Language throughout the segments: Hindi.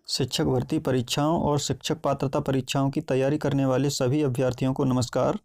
शिक्षक भर्ती परीक्षाओं और शिक्षक पात्रता परीक्षाओं की तैयारी करने वाले सभी अभ्यर्थियों को नमस्कार।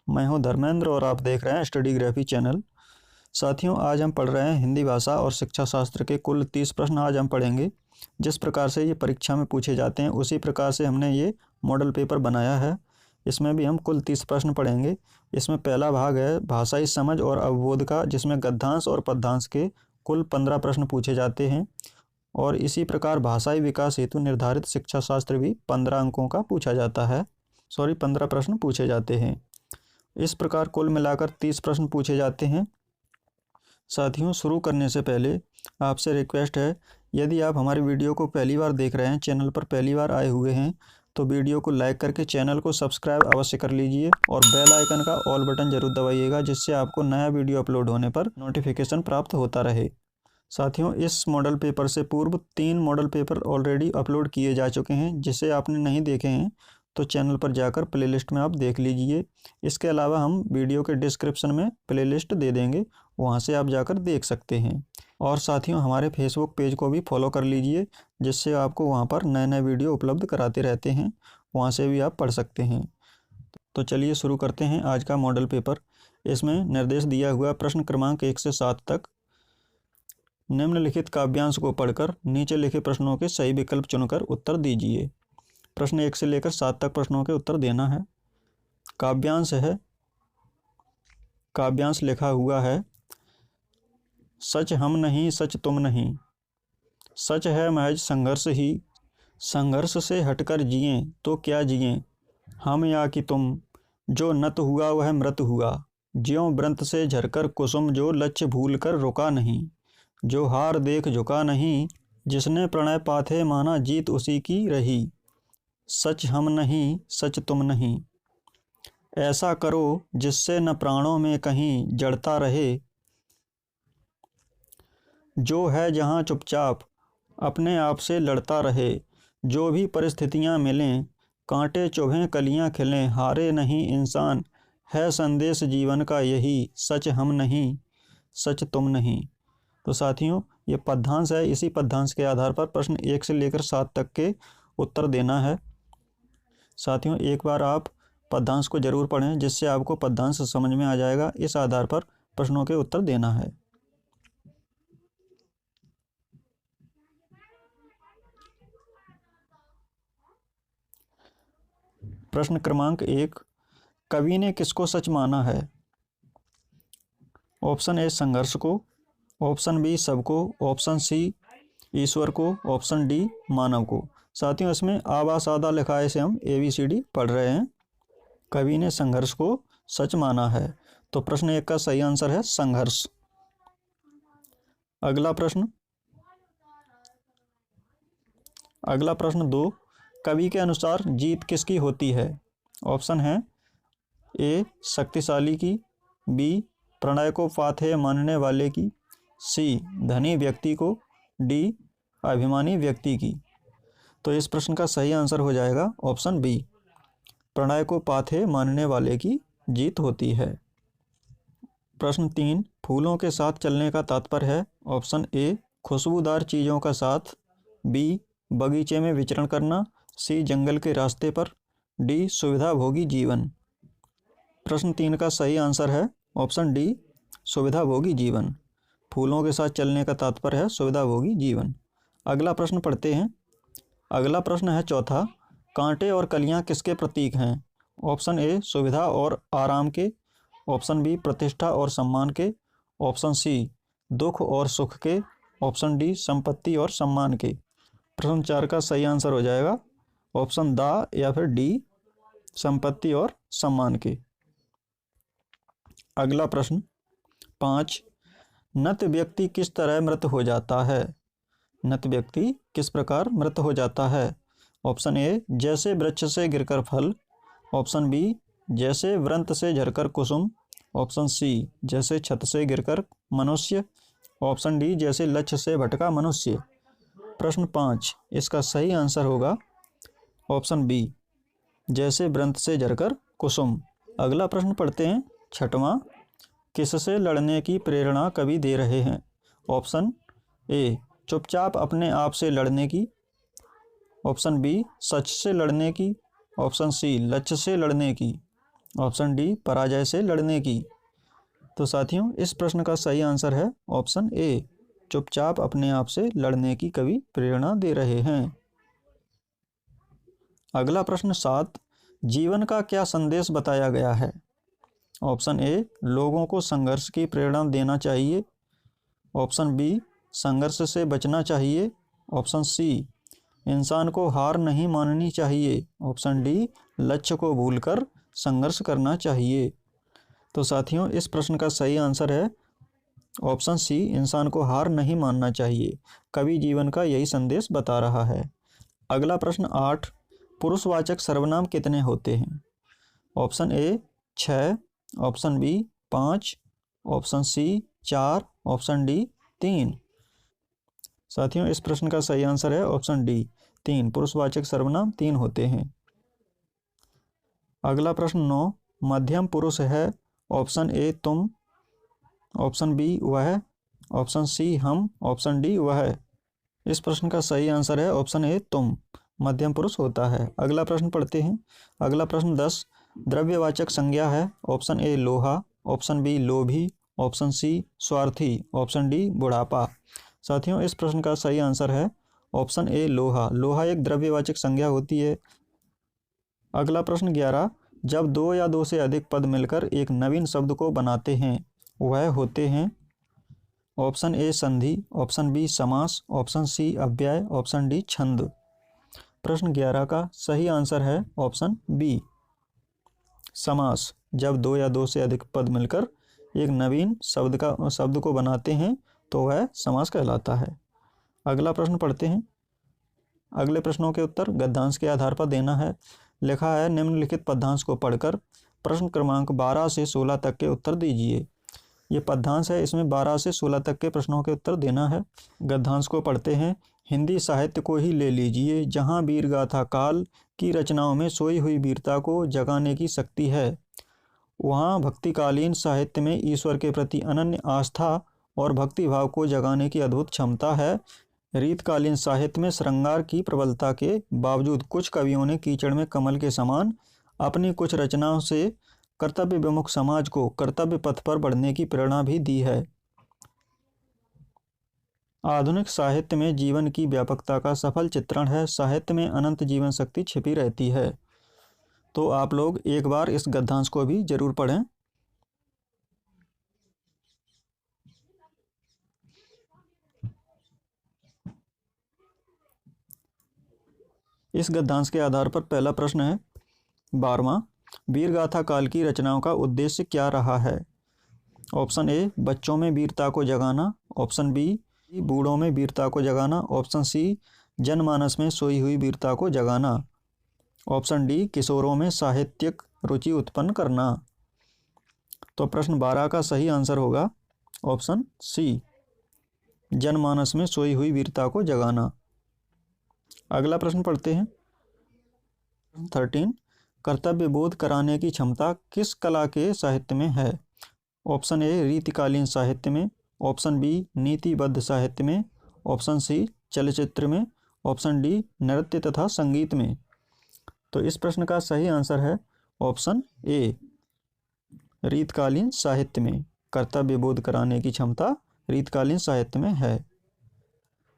मैं हूं धर्मेंद्र और आप देख रहे हैं स्टडीग्राफी चैनल। साथियों, आज हम पढ़ रहे हैं हिंदी भाषा और शिक्षा शास्त्र के कुल 30 प्रश्न आज हम पढ़ेंगे। जिस प्रकार से ये परीक्षा में पूछे जाते हैं उसी प्रकार से हमने ये मॉडल पेपर बनाया है। इसमें भी हम कुल 30 प्रश्न पढ़ेंगे। इसमें पहला भाग है भाषाई समझ और अवबोध का, जिसमें गद्यांश और पद्यांश के कुल 15 प्रश्न पूछे जाते हैं। और इसी प्रकार भाषाई विकास हेतु निर्धारित शिक्षा शास्त्र भी 15 अंकों का पूछा जाता है। 15 प्रश्न पूछे जाते हैं। इस प्रकार कुल मिलाकर 30 प्रश्न पूछे जाते हैं। साथियों, शुरू करने से पहले आपसे रिक्वेस्ट है, यदि आप हमारे वीडियो को पहली बार देख रहे हैं, चैनल पर पहली बार आए हुए हैं, तो वीडियो को लाइक करके चैनल को सब्सक्राइब अवश्य कर लीजिए और बेल आइकन का ऑल बटन जरूर दबाइएगा, जिससे आपको नया वीडियो अपलोड होने पर नोटिफिकेशन प्राप्त होता रहे। साथियों, इस मॉडल पेपर से पूर्व 3 मॉडल पेपर ऑलरेडी अपलोड किए जा चुके हैं। जिसे आपने नहीं देखे हैं तो चैनल पर जाकर प्लेलिस्ट में आप देख लीजिए। इसके अलावा हम वीडियो के डिस्क्रिप्शन में प्लेलिस्ट दे देंगे, वहां से आप जाकर देख सकते हैं। और साथियों, हमारे फेसबुक पेज को भी फॉलो कर लीजिए, जिससे आपको वहां पर नए नए वीडियो उपलब्ध कराते रहते हैं, वहां से भी आप पढ़ सकते हैं। तो चलिए शुरू करते हैं आज का मॉडल पेपर। इसमें निर्देश दिया हुआ प्रश्न क्रमांक 1 से 7 तक। निम्नलिखित काव्यांश को पढ़कर नीचे लिखे प्रश्नों के सही विकल्प चुनकर उत्तर दीजिए। प्रश्न 1 से लेकर 7 तक प्रश्नों के उत्तर देना है। काव्यांश है, काव्यांश लिखा हुआ है, सच हम नहीं सच तुम नहीं। सच है महज संघर्ष ही, संघर्ष से हटकर जिए तो क्या जिए, हम या कि तुम। जो नत हुआ वह मृत हुआ, ज्यों व्रंत से झरकर कुसुम। जो लक्ष्य भूल कर रुका नहीं, जो हार देख झुका नहीं। जिसने प्रणय पाथे माना जीत उसी की रही। सच हम नहीं सच तुम नहीं। ऐसा करो जिससे न प्राणों में कहीं जड़ता रहे। जो है जहाँ चुपचाप अपने आप से लड़ता रहे। जो भी परिस्थितियाँ मिलें कांटे चुभें कलियाँ खिलें। हारे नहीं इंसान है संदेश जीवन का यही। सच हम नहीं सच तुम नहीं। तो साथियों, ये पद्यांश है। इसी पद्यांश के आधार पर प्रश्न 1 से लेकर 7 तक के उत्तर देना है। साथियों, एक बार आप पद्यांश को जरूर पढ़ें, जिससे आपको पद्यांश समझ में आ जाएगा। इस आधार पर प्रश्नों के उत्तर देना है। प्रश्न क्रमांक 1, कवि ने किसको सच माना है? ऑप्शन ए संघर्ष को, ऑप्शन बी सबको, ऑप्शन सी ईश्वर को, ऑप्शन डी मानव को। साथियों, इसमें आबा सादा लिखा है, इसे हम ABCD पढ़ रहे हैं। कवि ने संघर्ष को सच माना है, तो प्रश्न 1 का सही आंसर है संघर्ष। अगला प्रश्न 2, कवि के अनुसार जीत किसकी होती है? ऑप्शन है ए शक्तिशाली की, बी प्रणय को पाथेय मानने वाले की, सी धनी व्यक्ति को, डी अभिमानी व्यक्ति की। तो इस प्रश्न का सही आंसर हो जाएगा ऑप्शन बी, प्रणय को पाथेय मानने वाले की जीत होती है। प्रश्न 3, फूलों के साथ चलने का तात्पर्य है। ऑप्शन ए खुशबूदार चीज़ों का साथ, बी बगीचे में विचरण करना, सी जंगल के रास्ते पर, डी सुविधाभोगी जीवन। प्रश्न 3 का सही आंसर है ऑप्शन डी, सुविधाभोगी जीवन। फूलों के साथ चलने का तात्पर्य है सुविधाभोगी जीवन। अगला प्रश्न पढ़ते हैं। अगला प्रश्न है चौथा, कांटे और कलियां किसके प्रतीक हैं? ऑप्शन ए सुविधा और आराम के, ऑप्शन बी प्रतिष्ठा और सम्मान के, ऑप्शन सी दुख और सुख के, ऑप्शन डी संपत्ति और सम्मान के। प्रश्न 4 का सही आंसर हो जाएगा ऑप्शन दा या फिर डी संपत्ति और सम्मान के। अगला प्रश्न 5, नत व्यक्ति किस तरह मृत हो जाता है? नत व्यक्ति किस प्रकार मृत हो जाता है? ऑप्शन ए जैसे वृक्ष से गिरकर फल, ऑप्शन बी जैसे व्रंत से झरकर कुसुम, ऑप्शन सी जैसे छत से गिरकर मनुष्य, ऑप्शन डी जैसे लक्ष्य से भटका मनुष्य। प्रश्न 5, इसका सही आंसर होगा ऑप्शन बी, जैसे व्रंत से झरकर कुसुम। अगला प्रश्न पढ़ते हैं 6वां, किससे लड़ने की प्रेरणा कवि दे रहे हैं? ऑप्शन ए चुपचाप अपने आप से लड़ने की, ऑप्शन बी सच से लड़ने की, ऑप्शन सी लक्ष्य से लड़ने की, ऑप्शन डी पराजय से लड़ने की। तो साथियों इस प्रश्न का सही आंसर है ऑप्शन ए, चुपचाप अपने आप से लड़ने की कवि प्रेरणा दे रहे हैं। अगला प्रश्न 7, जीवन का क्या संदेश बताया गया है? ऑप्शन ए, लोगों को संघर्ष की प्रेरणा देना चाहिए, ऑप्शन बी, संघर्ष से बचना चाहिए, ऑप्शन सी, इंसान को हार नहीं माननी चाहिए, ऑप्शन डी, लक्ष्य को भूलकर संघर्ष करना चाहिए। तो साथियों इस प्रश्न का सही आंसर है ऑप्शन सी, इंसान को हार नहीं मानना चाहिए। कवि जीवन का यही संदेश बता रहा है। अगला प्रश्न 8, पुरुषवाचक सर्वनाम कितने होते हैं? Option A 6, option B 5, option C 4, option D 3। साथियों इस प्रश्न का सही आंसर है ऑप्शन डी 3, पुरुषवाचक सर्वनाम 3 होते हैं। अगला प्रश्न 9, मध्यम पुरुष है। ऑप्शन ए तुम, ऑप्शन बी वह, ऑप्शन सी हम, ऑप्शन डी वह। इस प्रश्न का सही आंसर है ऑप्शन ए तुम, मध्यम पुरुष होता है। अगला प्रश्न पढ़ते हैं। अगला प्रश्न 10, द्रव्यवाचक संज्ञा है। ऑप्शन ए लोहा, ऑप्शन बी लोभी, ऑप्शन सी स्वार्थी, ऑप्शन डी बुढ़ापा। साथियों इस प्रश्न का सही आंसर है ऑप्शन ए लोहा। लोहा एक द्रव्यवाचक संज्ञा होती है। अगला प्रश्न 11, जब दो या दो से अधिक पद मिलकर एक नवीन शब्द को बनाते हैं वह होते हैं? ऑप्शन ए संधि, ऑप्शन बी समास, ऑप्शन सी अव्यय, ऑप्शन डी छंद। प्रश्न 11 का सही आंसर है ऑप्शन बी, समास। जब दो या दो से अधिक पद मिलकर एक नवीन शब्द को बनाते हैं तो वह समास कहलाता है। अगला प्रश्न पढ़ते हैं। अगले प्रश्नों के उत्तर गद्यांश के आधार पर देना है। लिखा है निम्नलिखित पद्यांश को पढ़कर प्रश्न क्रमांक 12 से 16 तक के उत्तर दीजिए। ये पद्यांश है, इसमें 12 से 16 तक के प्रश्नों के उत्तर देना है। गद्यांश को पढ़ते हैं। हिंदी साहित्य को ही ले लीजिए, जहाँ वीर गाथा काल की रचनाओं में सोई हुई वीरता को जगाने की शक्ति है, वहाँ भक्तिकालीन साहित्य में ईश्वर के प्रति अनन्य आस्था और भक्तिभाव को जगाने की अद्भुत क्षमता है। रीतकालीन साहित्य में श्रृंगार की प्रबलता के बावजूद कुछ कवियों ने कीचड़ में कमल के समान अपनी कुछ रचनाओं से कर्तव्य विमुख समाज को कर्तव्य पथ पर बढ़ने की प्रेरणा भी दी है। आधुनिक साहित्य में जीवन की व्यापकता का सफल चित्रण है। साहित्य में अनंत जीवन शक्ति छिपी रहती है। तो आप लोग एक बार इस गद्यांश को भी जरूर पढ़ें। इस गद्यांश के आधार पर पहला प्रश्न है 12वां, वीरगाथा काल की रचनाओं का उद्देश्य क्या रहा है? ऑप्शन ए बच्चों में वीरता को जगाना, ऑप्शन बी बूढ़ों में वीरता को जगाना, ऑप्शन सी जनमानस में सोई हुई वीरता को जगाना, ऑप्शन डी किशोरों में साहित्यिक रुचि उत्पन्न करना। तो प्रश्न 12 का सही आंसर होगा ऑप्शन सी, जनमानस में सोई हुई वीरता को जगाना। अगला प्रश्न पढ़ते हैं। 13, कर्तव्य बोध कराने की क्षमता किस कला के साहित्य में है? ऑप्शन ए रीतिकालीन साहित्य में, ऑप्शन बी नीतिबद्ध साहित्य में, ऑप्शन सी चलचित्र में, ऑप्शन डी नृत्य तथा संगीत में। तो इस प्रश्न का सही आंसर है ऑप्शन ए, रीतकालीन साहित्य में कर्तव्य बोध कराने की क्षमता रीतकालीन साहित्य में है।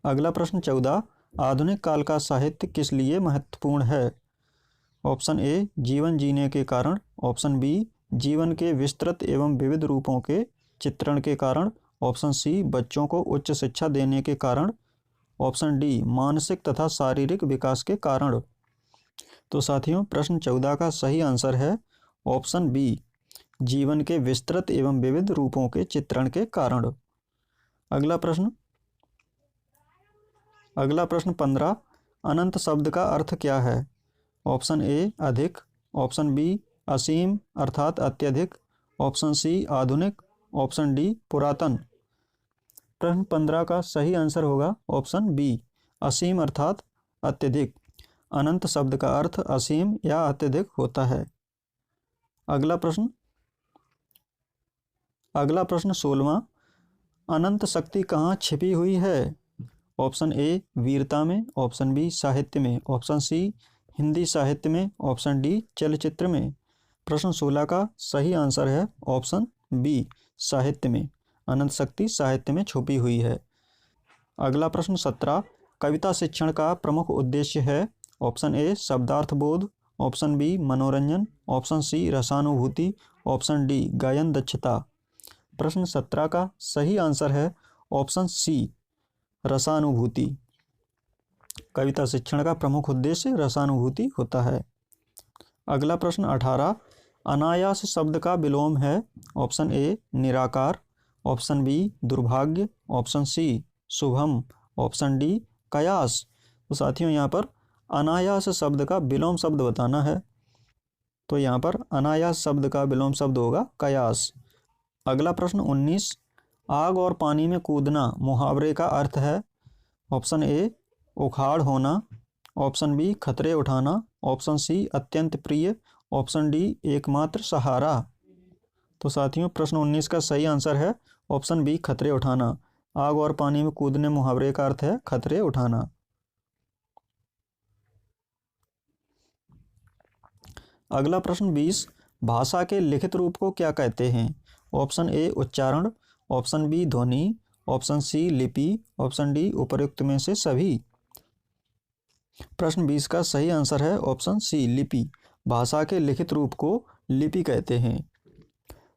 अगला प्रश्न 14, आधुनिक काल का साहित्य किस लिए महत्वपूर्ण है? ऑप्शन ए जीवन जीने के कारण, ऑप्शन बी जीवन के विस्तृत एवं विविध रूपों के चित्रण के कारण, ऑप्शन सी बच्चों को उच्च शिक्षा देने के कारण, ऑप्शन डी मानसिक तथा शारीरिक विकास के कारण। तो साथियों प्रश्न 14 का सही आंसर है ऑप्शन बी, जीवन के विस्तृत एवं विविध रूपों के चित्रण के कारण। अगला प्रश्न 15, अनंत शब्द का अर्थ क्या है? ऑप्शन ए अधिक, ऑप्शन बी असीम अर्थात अत्यधिक, ऑप्शन सी आधुनिक, ऑप्शन डी पुरातन। प्रश्न 15 का सही आंसर होगा ऑप्शन बी, असीम अर्थात अत्यधिक। अनंत शब्द का अर्थ असीम या अत्यधिक होता है। अगला प्रश्न 16वां, अनंत शक्ति कहाँ छिपी हुई है? ऑप्शन ए वीरता में, ऑप्शन बी साहित्य में, ऑप्शन सी हिंदी साहित्य में, ऑप्शन डी चलचित्र में। प्रश्न 16 का सही आंसर है ऑप्शन बी साहित्य में। अनंत शक्ति साहित्य में छुपी हुई है। अगला प्रश्न 17, कविता शिक्षण का प्रमुख उद्देश्य है। ऑप्शन ए शब्दार्थ बोध, ऑप्शन बी मनोरंजन, ऑप्शन सी रसानुभूति, ऑप्शन डी गायन दक्षता। प्रश्न 17 का सही आंसर है ऑप्शन सी रसानुभूति। कविता शिक्षण का प्रमुख उद्देश्य रसानुभूति होता है। अगला प्रश्न 18, अनायास शब्द का विलोम है। ऑप्शन ए निराकार, ऑप्शन बी दुर्भाग्य, ऑप्शन सी शुभम, ऑप्शन डी कयास। तो साथियों यहाँ पर अनायास शब्द का विलोम शब्द बताना है, तो यहाँ पर अनायास शब्द का विलोम शब्द होगा कयास। अगला प्रश्न 19, आग और पानी में कूदना मुहावरे का अर्थ है। ऑप्शन ए उखाड़ होना, ऑप्शन बी खतरे उठाना, ऑप्शन सी अत्यंत प्रिय, ऑप्शन डी एकमात्र सहारा। तो साथियों प्रश्न 19 का सही आंसर है ऑप्शन बी खतरे उठाना। आग और पानी में कूदने मुहावरे का अर्थ है खतरे उठाना। अगला प्रश्न 20, भाषा के लिखित रूप को क्या कहते हैं। ऑप्शन ए उच्चारण, ऑप्शन बी ध्वनि, ऑप्शन सी लिपि, ऑप्शन डी उपर्युक्त में से सभी। प्रश्न 20 का सही आंसर है ऑप्शन सी लिपि। भाषा के लिखित रूप को लिपि कहते हैं।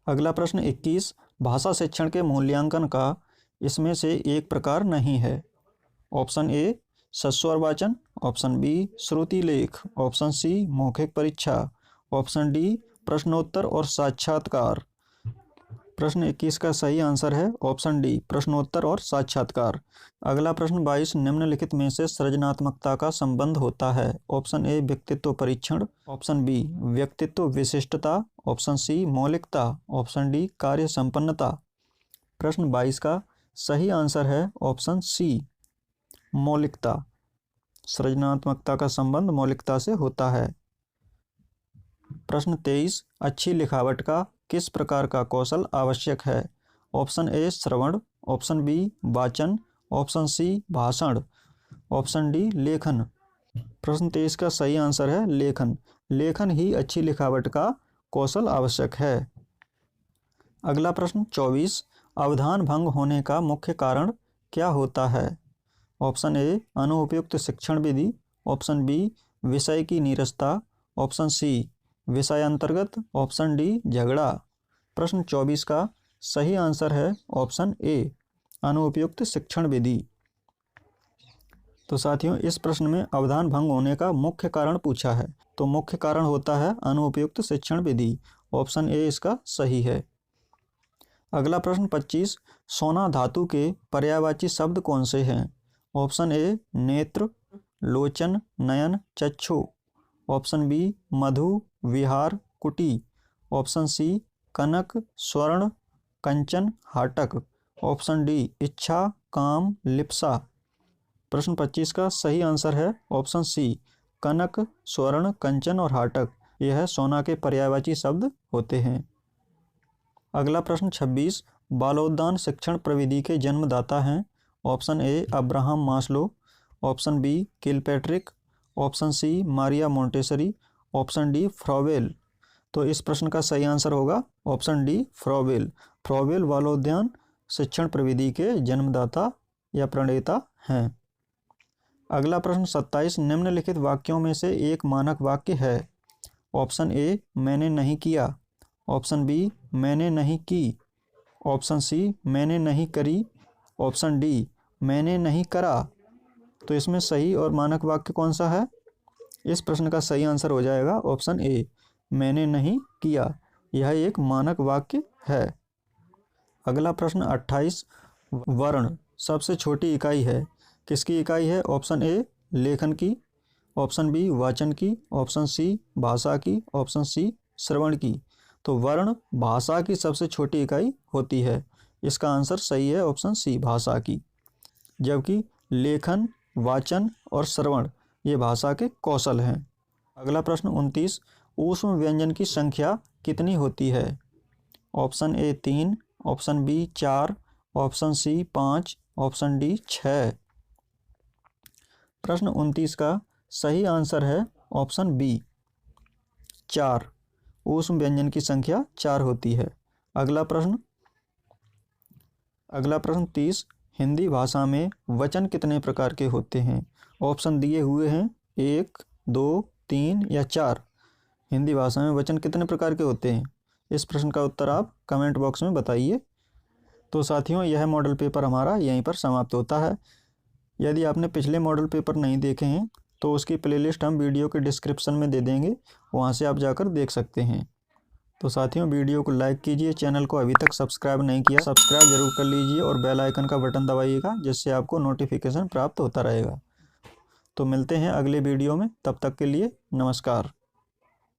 अगला प्रश्न 21, भाषा शिक्षण के मूल्यांकन का इसमें से एक प्रकार नहीं है। ऑप्शन ए सस्वर वाचन, ऑप्शन बी श्रुति लेख, ऑप्शन सी मौखिक परीक्षा, ऑप्शन डी प्रश्नोत्तर और साक्षात्कार। प्रश्न 21 का सही आंसर है ऑप्शन डी प्रश्नोत्तर और साक्षात्कार। अगला प्रश्न 22, निम्नलिखित में से सृजनात्मकता का संबंध होता है। ऑप्शन ए व्यक्तित्व परीक्षण, ऑप्शन बी व्यक्तित्व विशिष्टता, ऑप्शन सी मौलिकता, ऑप्शन डी कार्य संपन्नता। प्रश्न 22 का सही आंसर है ऑप्शन सी मौलिकता। सृजनात्मकता का संबंध मौलिकता से होता है। प्रश्न 23, अच्छी लिखावट का किस प्रकार का कौशल आवश्यक है। ऑप्शन ए श्रवण, ऑप्शन बी वाचन, ऑप्शन सी भाषण, ऑप्शन डी लेखन। प्रश्न 23 का सही आंसर है लेखन। लेखन ही अच्छी लिखावट का कौशल आवश्यक है। अगला प्रश्न 24, अवधान भंग होने का मुख्य कारण क्या होता है। ऑप्शन ए अनुपयुक्त शिक्षण विधि, ऑप्शन बी विषय की नीरसता, ऑप्शन सी विषयांतर्गत, ऑप्शन डी झगड़ा। प्रश्न 24 का सही आंसर है ऑप्शन ए अनुपयुक्त शिक्षण विधि। तो साथियों इस प्रश्न में अवधान भंग होने का मुख्य कारण पूछा है, तो मुख्य कारण होता है अनुपयुक्त शिक्षण विधि। ऑप्शन ए इसका सही है। अगला प्रश्न 25, सोना धातु के पर्यायवाची शब्द कौन से हैं। ऑप्शन ए नेत्र, लोचन, नयन, चक्षु, ऑप्शन बी मधु, विहार, कुटी, ऑप्शन सी कनक, स्वर्ण, कंचन, हाटक, ऑप्शन डी इच्छा, काम, लिप्सा। प्रश्न 25 का सही आंसर है ऑप्शन सी कनक, स्वर्ण, कंचन और हाटक। यह सोना के पर्यायवाची शब्द होते हैं। अगला प्रश्न 26, बालोद्यान शिक्षण प्रविधि के जन्मदाता हैं। Option A Abraham Maslow, option B Kilpatrick, option C Maria Montessori, option D Froebel. तो इस प्रश्न का सही आंसर होगा ऑप्शन डी फ्रॉवेल। फ्रॉवेल बालोद्यान शिक्षण प्रविधि के जन्मदाता या प्रणेता हैं। अगला प्रश्न 27, निम्नलिखित वाक्यों में से एक मानक वाक्य है। ऑप्शन ए मैंने नहीं किया, ऑप्शन बी मैंने नहीं की, ऑप्शन सी मैंने नहीं करी, ऑप्शन डी मैंने नहीं करा। तो इसमें सही और मानक वाक्य कौन सा है। इस प्रश्न का सही आंसर हो जाएगा ऑप्शन ए मैंने नहीं किया। यह एक मानक वाक्य है। अगला प्रश्न 28, वर्ण सबसे छोटी इकाई है। किसकी इकाई है। ऑप्शन ए लेखन की, ऑप्शन बी वाचन की, ऑप्शन सी भाषा की, ऑप्शन सी श्रवण की। तो वर्ण भाषा की सबसे छोटी इकाई होती है। इसका आंसर सही है ऑप्शन सी भाषा की। जबकि लेखन, वाचन और श्रवण ये भाषा के कौशल हैं। अगला प्रश्न 29, ऊष्म व्यंजन की संख्या कितनी होती है। Option A 3, option B 4, option C 5, option D 6। प्रश्न 29 का सही आंसर है ऑप्शन बी 4। ऊष्म व्यंजन की संख्या 4 होती है। अगला प्रश्न 30। हिंदी भाषा में वचन कितने प्रकार के होते हैं? ऑप्शन दिए हुए हैं 1, 2, 3 या 4। हिंदी भाषा में वचन कितने प्रकार के होते हैं? इस प्रश्न का उत्तर आप कमेंट बॉक्स में बताइए। तो साथियों, यह मॉडल पेपर हमारा यहीं पर समाप्त होता है। यदि आपने पिछले मॉडल पेपर नहीं देखे हैं तो उसकी प्लेलिस्ट हम वीडियो के डिस्क्रिप्शन में दे देंगे, वहां से आप जाकर देख सकते हैं। तो साथियों, वीडियो को लाइक कीजिए, चैनल को अभी तक सब्सक्राइब नहीं किया सब्सक्राइब जरूर कर लीजिए और बेल आइकन का बटन दबाइएगा, जिससे आपको नोटिफिकेशन प्राप्त होता रहेगा। तो मिलते हैं अगले वीडियो में, तब तक के लिए नमस्कार।